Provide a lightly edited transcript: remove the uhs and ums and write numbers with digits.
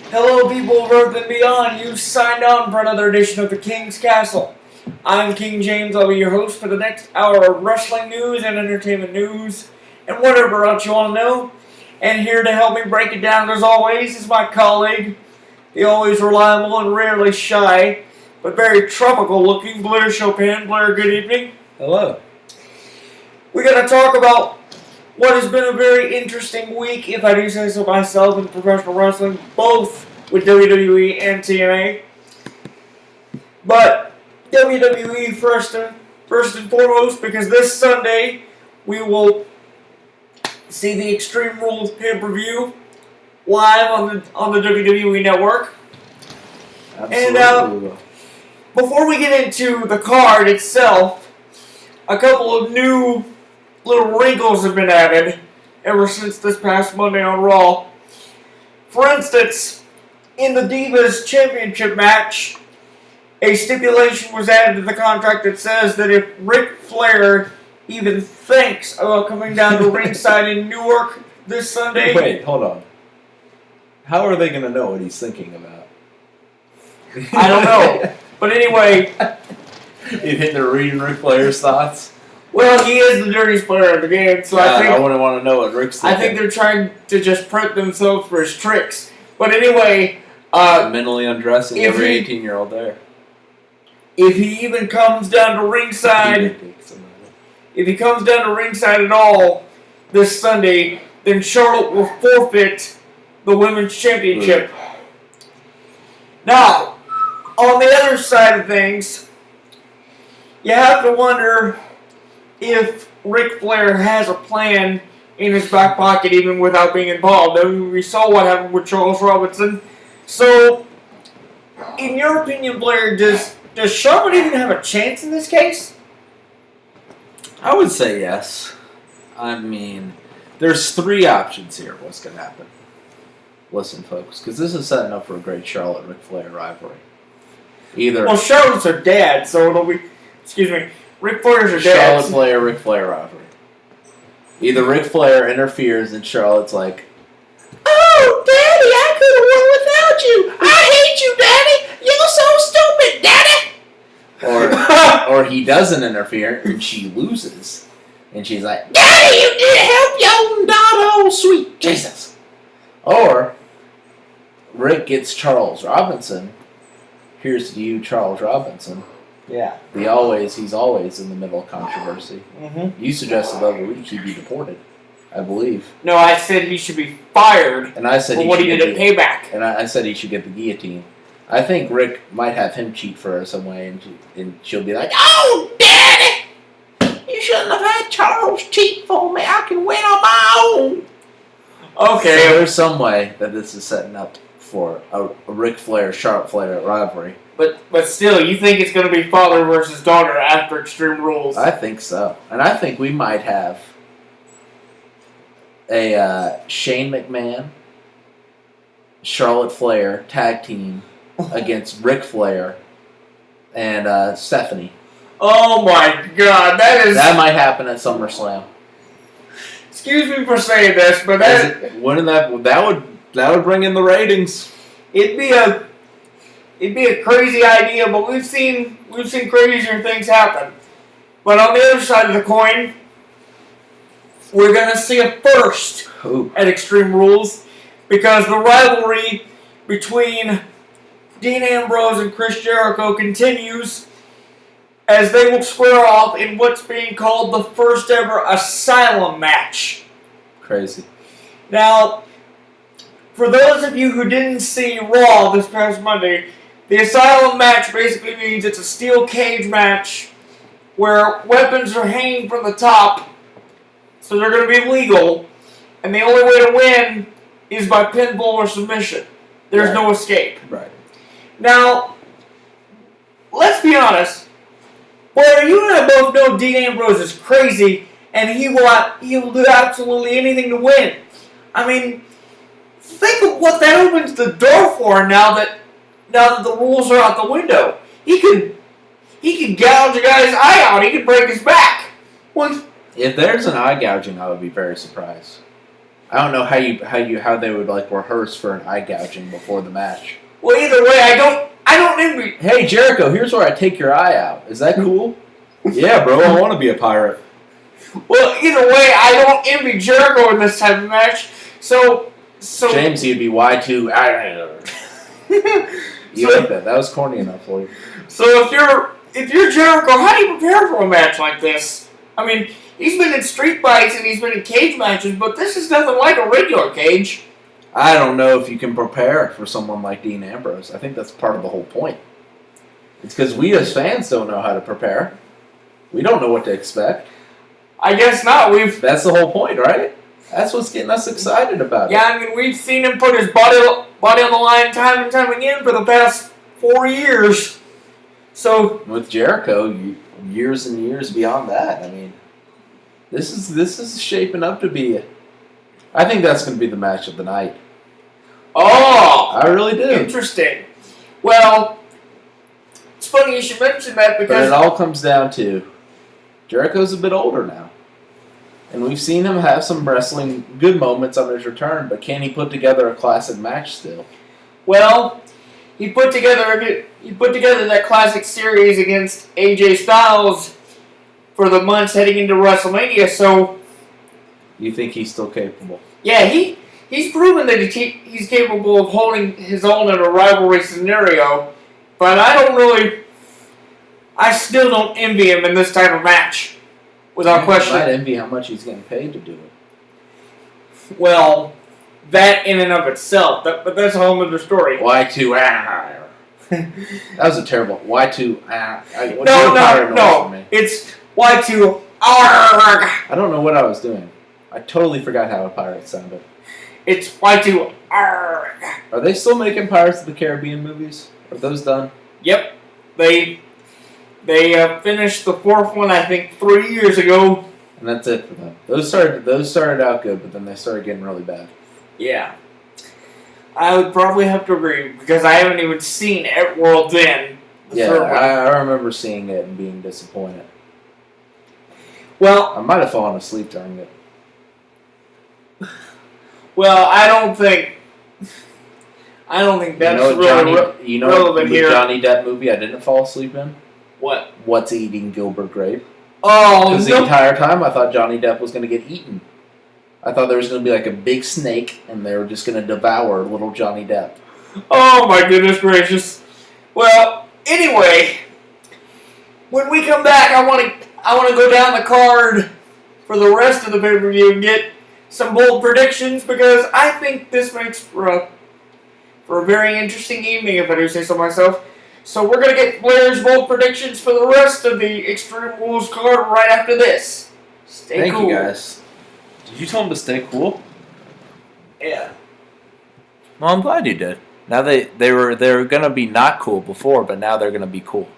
Hello, people of Earth and beyond. You've signed on for another edition of the King's Castle. I'm King James. I'll be your host for the next hour of wrestling news and entertainment news and whatever else you want to know. And here to help me break it down, as always, is my colleague, the always reliable and rarely shy, but very tropical-looking Blair Chopin. Blair, good evening. Hello. We're going to talk about what has been a very interesting week, if I do say so myself, in professional wrestling, both with WWE and TNA. But WWE first and foremost, because this Sunday we will see the Extreme Rules pay-per-view live on the WWE Network. Absolutely. And before we get into the card itself, a couple of new little wrinkles have been added ever since this past Monday on Raw. For instance, in the Divas Championship match, a stipulation was added to the contract that says that if Ric Flair even thinks about coming down to ringside in Newark this Sunday... Wait, hold on. How are they going to know what he's thinking about? I don't know. But anyway... You think they're reading Ric Flair's thoughts? Well, he is the dirtiest player in the game, so I wouldn't want to know what Rick's thinking. I think they're trying to just prep themselves for his tricks. But anyway... mentally undressing every 18-year-old there. If he even comes down to ringside... If he comes down to ringside at all this Sunday, then Charlotte will forfeit the Women's Championship. Now, on the other side of things, you have to wonder if Ric Flair has a plan in his back pocket even without being involved. I mean, we saw what happened with Charles Robinson. So, in your opinion, Blair, does Charlotte even have a chance in this case? I would say yes. I mean, there's three options here what's going to happen. Listen, folks, because this is setting up for a great Charlotte-Ric Flair rivalry. Well, Charlotte's her dad, so it'll be... Excuse me. Ric Flair's her dad. Charlotte-Ric Flair rivalry. Either Ric Flair interferes and Charlotte's like, "Oh, Daddy, I could have won without you. I hate you, Daddy. You're so stupid, Daddy." Or he doesn't interfere and she loses. And she's like, "Daddy, you didn't help your own daughter, oh sweet Jesus." Or Rick gets Charles Robinson. Here's to you, Charles Robinson. Yeah. He's always in the middle of controversy. Mm-hmm. You suggested the other week he'd be deported, I believe. No, I said he should be fired and I said for what he did at Payback. And I said he should get the guillotine. I think Rick might have him cheat for her some way, and she'll be like, "Oh, Daddy! You shouldn't have had Charles cheat for me. I can win on my own." Okay. So there's some way that this is setting up for a Ric Flair, Charlotte Flair rivalry. But still, you think it's going to be father versus daughter after Extreme Rules? I think so. And I think we might have a Shane McMahon, Charlotte Flair tag team against Ric Flair and Stephanie. Oh my God, that might happen at SummerSlam. Excuse me for saying this, but that would bring in the ratings. It'd be a crazy idea, but we've seen crazier things happen. But on the other side of the coin, we're gonna see a first at Extreme Rules because the rivalry between Dean Ambrose and Chris Jericho continues as they will square off in what's being called the first ever Asylum match. Crazy. Now, for those of you who didn't see Raw this past Monday, the Asylum match basically means it's a steel cage match where weapons are hanging from the top, so they're going to be legal, and the only way to win is by pinfall or submission. There's no escape. Right. Now, let's be honest. Well, you and I both know Dean Ambrose is crazy, and he will do absolutely anything to win. I mean, think of what that opens the door for now that the rules are out the window. He could gouge a guy's eye out. He could break his back. If there's an eye gouging, I would be very surprised. I don't know how they would like rehearse for an eye gouging before the match. Well, either way, I don't envy. Hey Jericho, here's where I take your eye out. Is that cool? Yeah, bro, I want to be a pirate. Well, either way, I don't envy Jericho in this type of match. So James, you'd be Y2. You like that? That was corny enough for you. So if you're Jericho, how do you prepare for a match like this? I mean, he's been in street fights and he's been in cage matches, but this is nothing like a regular cage. I don't know if you can prepare for someone like Dean Ambrose. I think that's part of the whole point. It's because we as fans don't know how to prepare. We don't know what to expect. I guess not. That's the whole point, right? That's what's getting us excited about it. Yeah, I mean, we've seen him put his body on the line time and time again for the past 4 years. So with Jericho, years and years beyond that. I mean, this is shaping up to be. I think that's going to be the match of the night. Oh, I really do. Interesting. Well, it's funny you should mention that But because it all comes down to Jericho's a bit older now. And we've seen him have some wrestling good moments on his return, but can he put together a classic match still? well, he put together that classic series against AJ Styles for the months heading into WrestleMania. So You think he's still capable? yeah, he's proven that he's capable of holding his own in a rivalry scenario. But I still don't envy him in this type of match. Without question. I might envy how much he's getting paid to do it. Well, that in and of itself, but that's a whole other story. Y2, that was a terrible Y2. No. It's Y2. I don't know what I was doing. I totally forgot how a pirate sounded. It's Y2. Are they still making Pirates of the Caribbean movies? Are those done? Yep, they finished the fourth one, I think, 3 years ago. And that's it for them. Those started out good, but then they started getting really bad. Yeah. I would probably have to agree, because I haven't even seen World's End. Yeah, I remember seeing it and being disappointed. Well, I might have fallen asleep during it. Well, I don't think that's really relevant here. Johnny Depp movie I didn't fall asleep in? What? What's Eating Gilbert Grape? Oh, Because the entire time I thought Johnny Depp was going to get eaten. I thought there was going to be like a big snake and they were just going to devour little Johnny Depp. Oh my goodness gracious. Well, anyway, when we come back, I want to go down the card for the rest of the pay-per-view and get some bold predictions, because I think this makes for a very interesting evening, if I do say so myself. So we're going to get Blair's bold predictions for the rest of the Extreme Rules card right after this. Stay cool. Thank you, guys. Did you tell them to stay cool? Yeah. Well, I'm glad you did. Now they were going to be not cool before, but now they're going to be cool.